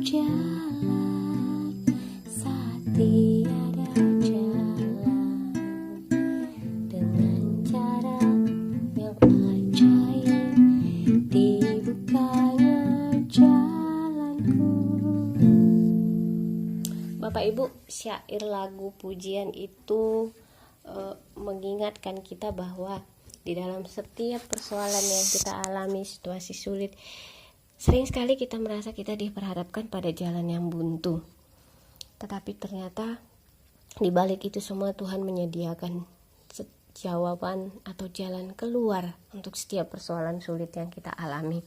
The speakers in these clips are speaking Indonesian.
berjalan saat tiada jalan, dengan cara yang ajaib dibukanya jalanku. Bapak Ibu, syair lagu pujian itu mengingatkan kita bahwa di dalam setiap persoalan yang kita alami, situasi sulit, sering sekali kita merasa kita diperhadapkan pada jalan yang buntu. Tetapi ternyata di balik itu semua Tuhan menyediakan jawaban atau jalan keluar untuk setiap persoalan sulit yang kita alami.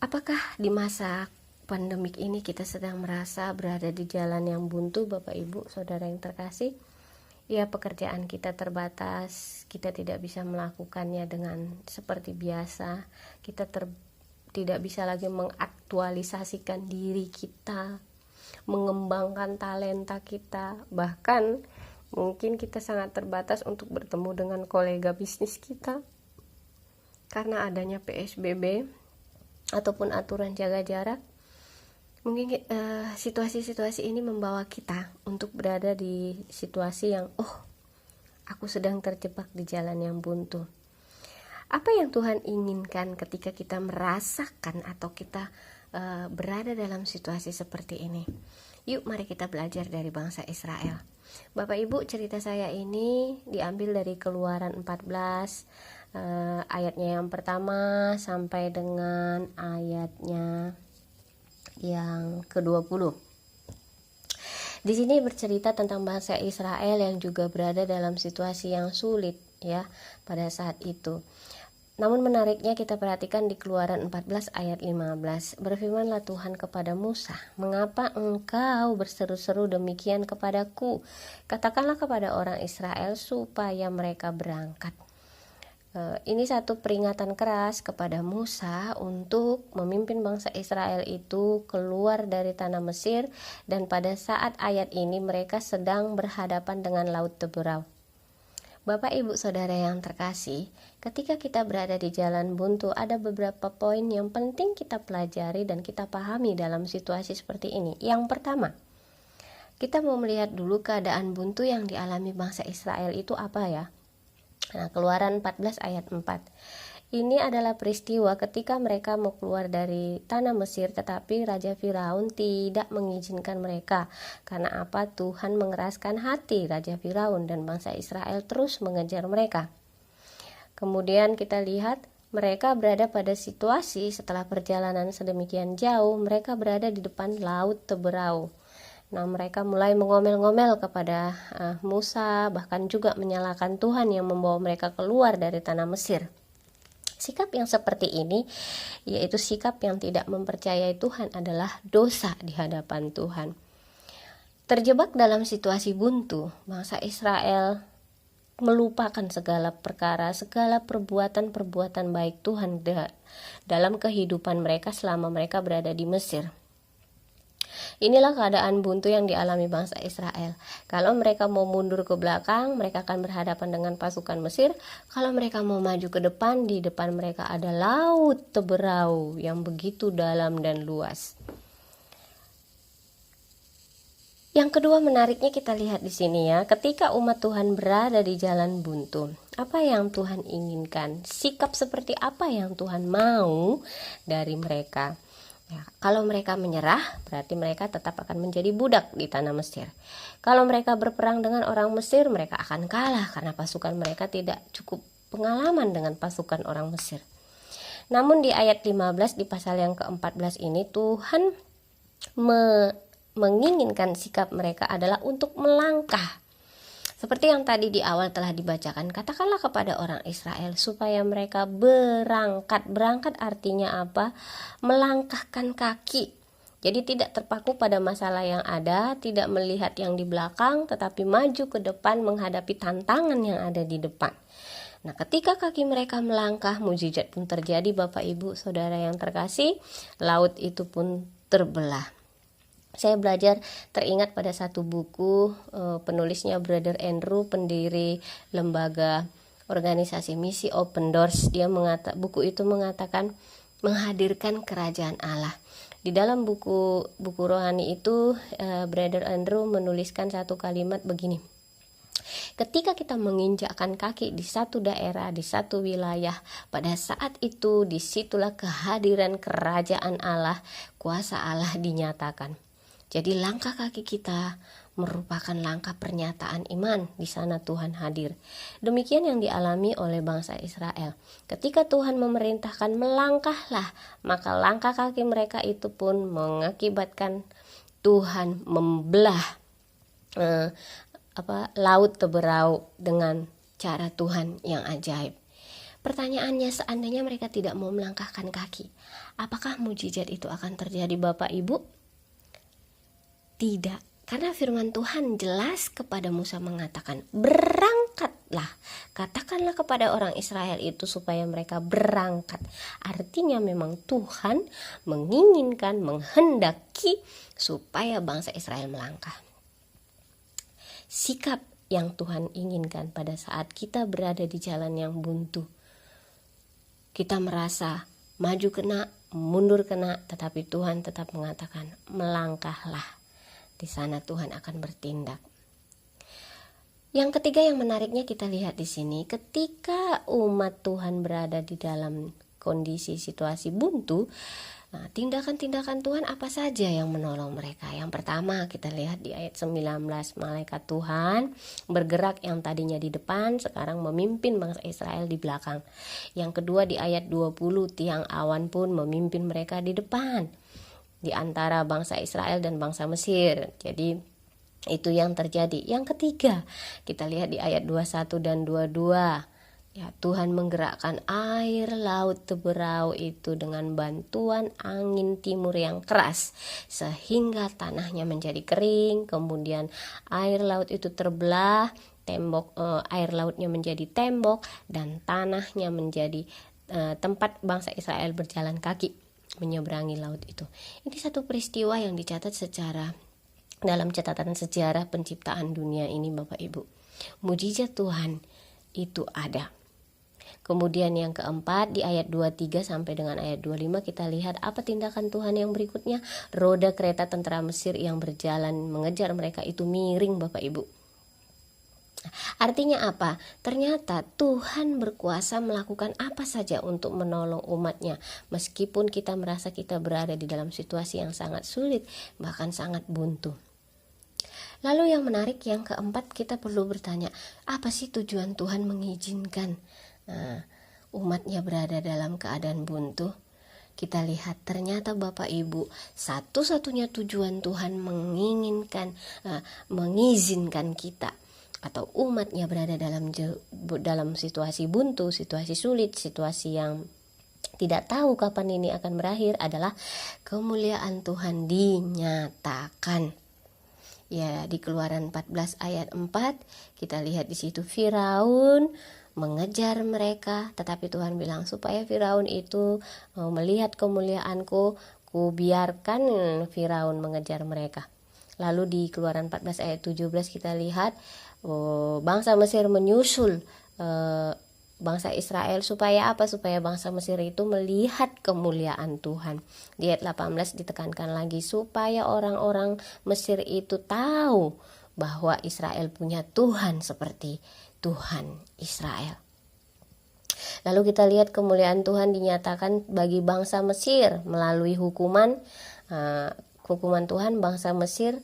Apakah di masa pandemik ini kita sedang merasa berada di jalan yang buntu, Bapak Ibu, Saudara yang terkasih? Ya, pekerjaan kita terbatas, kita tidak bisa melakukannya dengan seperti biasa, kita tidak bisa lagi mengaktualisasikan diri kita, mengembangkan talenta kita, bahkan mungkin kita sangat terbatas untuk bertemu dengan kolega bisnis kita karena adanya PSBB ataupun aturan jaga jarak. Mungkin situasi-situasi ini membawa kita untuk berada di situasi yang aku sedang terjebak di jalan yang buntu. Apa yang Tuhan inginkan ketika kita merasakan atau kita berada dalam situasi seperti ini? Yuk mari kita belajar dari bangsa Israel. Bapak Ibu, cerita saya ini diambil dari Keluaran 14 ayatnya yang pertama sampai dengan ayatnya yang ke-20. Di sini bercerita tentang bangsa Israel yang juga berada dalam situasi yang sulit ya pada saat itu. Namun menariknya kita perhatikan di Keluaran 14 ayat 15. Berfirmanlah Tuhan kepada Musa, "Mengapa engkau berseru-seru demikian kepadaku? Katakanlah kepada orang Israel supaya mereka berangkat." Ini satu peringatan keras kepada Musa untuk memimpin bangsa Israel itu keluar dari tanah Mesir, dan pada saat ayat ini mereka sedang berhadapan dengan Laut Teberau. Bapak Ibu Saudara yang terkasih, ketika kita berada di jalan buntu, ada beberapa poin yang penting kita pelajari dan kita pahami dalam situasi seperti ini. Yang pertama, kita mau melihat dulu keadaan buntu yang dialami bangsa Israel itu apa ya. Nah, Keluaran 14 ayat 4. Ini adalah peristiwa ketika mereka mau keluar dari tanah Mesir, tetapi Raja Firaun tidak mengizinkan mereka. Karena apa? Tuhan mengeraskan hati Raja Firaun dan bangsa Israel terus mengejar mereka. Kemudian kita lihat mereka berada pada situasi setelah perjalanan sedemikian jauh, mereka berada di depan Laut Teberau. Nah, mereka mulai mengomel-ngomel kepada Musa, bahkan juga menyalahkan Tuhan yang membawa mereka keluar dari tanah Mesir. Sikap yang seperti ini, yaitu sikap yang tidak mempercayai Tuhan, adalah dosa di hadapan Tuhan. Terjebak dalam situasi buntu, bangsa Israel melupakan segala perkara, segala perbuatan-perbuatan baik Tuhan dalam kehidupan mereka selama mereka berada di Mesir. Inilah keadaan buntu yang dialami bangsa Israel. Kalau mereka mau mundur ke belakang, mereka akan berhadapan dengan pasukan Mesir. Kalau mereka mau maju ke depan, di depan mereka ada Laut Teberau yang begitu dalam dan luas. Yang kedua, menariknya kita lihat di sini ya, ketika umat Tuhan berada di jalan buntu, apa yang Tuhan inginkan? Sikap seperti apa yang Tuhan mau dari mereka? Ya, kalau mereka menyerah, berarti mereka tetap akan menjadi budak di tanah Mesir. Kalau mereka berperang dengan orang Mesir, mereka akan kalah karena pasukan mereka tidak cukup pengalaman dengan pasukan orang Mesir. Namun di ayat 15 di pasal yang ke-14 ini, Tuhan menginginkan sikap mereka adalah untuk melangkah. Seperti yang tadi di awal telah dibacakan, katakanlah kepada orang Israel supaya mereka berangkat. Berangkat artinya apa? Melangkahkan kaki. Jadi tidak terpaku pada masalah yang ada, tidak melihat yang di belakang, tetapi maju ke depan menghadapi tantangan yang ada di depan. Nah, ketika kaki mereka melangkah, mujizat pun terjadi, Bapak Ibu Saudara yang terkasih. Laut itu pun terbelah. Saya belajar teringat pada satu buku, penulisnya Brother Andrew, pendiri lembaga organisasi misi Open Doors. Buku itu mengatakan menghadirkan kerajaan Allah. Di dalam buku rohani itu, Brother Andrew menuliskan satu kalimat begini: ketika kita menginjakkan kaki di satu daerah, di satu wilayah, pada saat itu disitulah kehadiran kerajaan Allah, kuasa Allah dinyatakan. Jadi langkah kaki kita merupakan langkah pernyataan iman. Di sana Tuhan hadir. Demikian yang dialami oleh bangsa Israel. Ketika Tuhan memerintahkan melangkahlah, maka langkah kaki mereka itu pun mengakibatkan Tuhan membelah laut Teberau dengan cara Tuhan yang ajaib. Pertanyaannya, seandainya mereka tidak mau melangkahkan kaki, apakah mujizat itu akan terjadi, Bapak Ibu? Tidak, karena firman Tuhan jelas kepada Musa mengatakan, berangkatlah, katakanlah kepada orang Israel itu supaya mereka berangkat. Artinya memang Tuhan menginginkan, menghendaki supaya bangsa Israel melangkah. Sikap yang Tuhan inginkan pada saat kita berada di jalan yang buntu, kita merasa maju kena, mundur kena, tetapi Tuhan tetap mengatakan, melangkahlah. Di sana Tuhan akan bertindak. Yang ketiga yang menariknya kita lihat di sini, ketika umat Tuhan berada di dalam kondisi situasi buntu, tindakan-tindakan Tuhan apa saja yang menolong mereka? Yang pertama kita lihat di ayat 19, malaikat Tuhan bergerak yang tadinya di depan sekarang memimpin bangsa Israel di belakang. Yang kedua di ayat 20, tiang awan pun memimpin mereka di depan di antara bangsa Israel dan bangsa Mesir. Jadi itu yang terjadi. Yang ketiga kita lihat di ayat 21 dan 22, ya, Tuhan menggerakkan air laut Teberau itu dengan bantuan angin timur yang keras sehingga tanahnya menjadi kering. Kemudian air laut itu terbelah, air lautnya menjadi tembok dan tanahnya menjadi tempat bangsa Israel berjalan kaki menyeberangi laut itu. Ini satu peristiwa yang dicatat dalam catatan sejarah penciptaan dunia ini, Bapak Ibu. Mujizat Tuhan itu ada. Kemudian yang keempat di ayat 23 sampai dengan ayat 25 kita lihat apa tindakan Tuhan yang berikutnya. Roda kereta tentara Mesir yang berjalan mengejar mereka itu miring, Bapak Ibu. Artinya apa? Ternyata Tuhan berkuasa melakukan apa saja untuk menolong umatnya, meskipun kita merasa kita berada di dalam situasi yang sangat sulit, bahkan sangat buntu. Lalu yang menarik yang keempat, kita perlu bertanya, apa sih tujuan Tuhan mengizinkan umatnya berada dalam keadaan buntu? Kita lihat ternyata Bapak Ibu, satu-satunya tujuan Tuhan mengizinkan kita atau umatnya berada dalam situasi buntu, situasi sulit, situasi yang tidak tahu kapan ini akan berakhir adalah kemuliaan Tuhan dinyatakan. Ya, di Keluaran 14 ayat 4 kita lihat di situ Firaun mengejar mereka, tetapi Tuhan bilang supaya Firaun itu melihat kemuliaanku, ku biarkan Firaun mengejar mereka. Lalu di Keluaran 14 ayat 17 kita lihat bangsa Mesir menyusul bangsa Israel supaya apa? Supaya bangsa Mesir itu melihat kemuliaan Tuhan. Di ayat 18 ditekankan lagi supaya orang-orang Mesir itu tahu bahwa Israel punya Tuhan seperti Tuhan Israel. Lalu kita lihat kemuliaan Tuhan dinyatakan bagi bangsa Mesir melalui hukuman Tuhan. Bangsa Mesir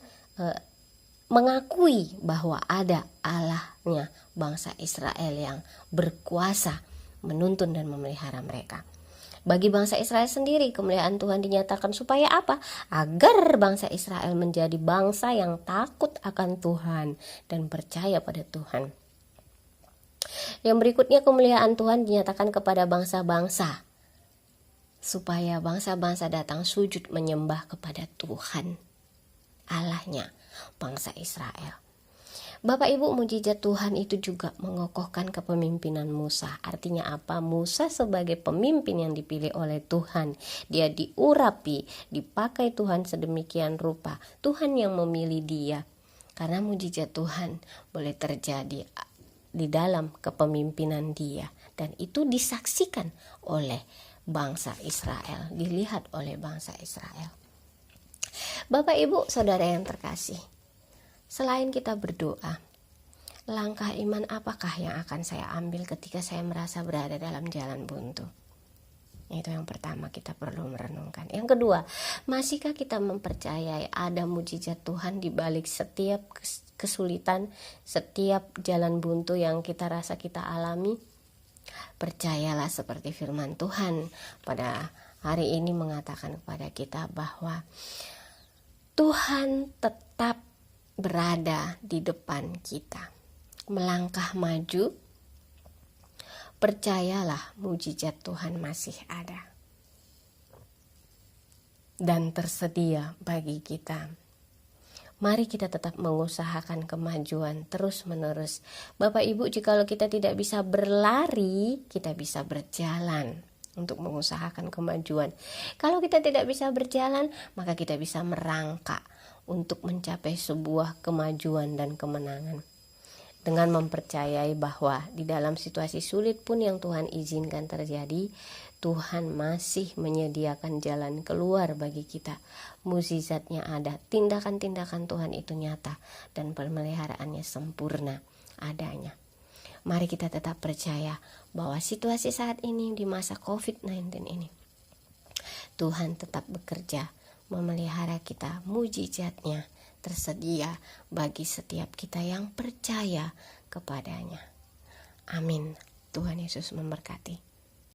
mengakui bahwa ada Allahnya bangsa Israel yang berkuasa menuntun dan memelihara mereka. Bagi bangsa Israel sendiri kemuliaan Tuhan dinyatakan supaya apa? Agar bangsa Israel menjadi bangsa yang takut akan Tuhan dan percaya pada Tuhan. Yang berikutnya kemuliaan Tuhan dinyatakan kepada bangsa-bangsa supaya bangsa-bangsa datang sujud menyembah kepada Tuhan Allahnya bangsa Israel. Bapak Ibu, mujizat Tuhan itu juga mengokohkan kepemimpinan Musa. Artinya apa? Musa sebagai pemimpin yang dipilih oleh Tuhan, dia diurapi, dipakai Tuhan sedemikian rupa. Tuhan yang memilih dia. Karena mujizat Tuhan boleh terjadi di dalam kepemimpinan dia, dan itu disaksikan oleh bangsa Israel, dilihat oleh bangsa Israel. Bapak, Ibu, Saudara yang terkasih, selain kita berdoa, langkah iman apakah yang akan saya ambil ketika saya merasa berada dalam jalan buntu? Itu yang pertama kita perlu merenungkan. Yang kedua, masihkah kita mempercayai ada mujizat Tuhan di balik setiap kesulitan, setiap jalan buntu yang kita rasa kita alami? Percayalah seperti firman Tuhan pada hari ini mengatakan kepada kita bahwa Tuhan tetap berada di depan kita. Melangkah maju, percayalah mujizat Tuhan masih ada dan tersedia bagi kita. Mari kita tetap mengusahakan kemajuan terus-menerus. Bapak Ibu, jikalau kita tidak bisa berlari, kita bisa berjalan untuk mengusahakan kemajuan. Kalau kita tidak bisa berjalan, maka kita bisa merangkak untuk mencapai sebuah kemajuan dan kemenangan. Dengan mempercayai bahwa di dalam situasi sulit pun yang Tuhan izinkan terjadi, Tuhan masih menyediakan jalan keluar bagi kita. Mukjizatnya ada, tindakan-tindakan Tuhan itu nyata, dan pemeliharaannya sempurna adanya. Mari kita tetap percaya bahwa situasi saat ini di masa COVID-19 ini, Tuhan tetap bekerja memelihara kita. Mukjizatnya tersedia bagi setiap kita yang percaya kepadanya. Amin. Tuhan Yesus memberkati.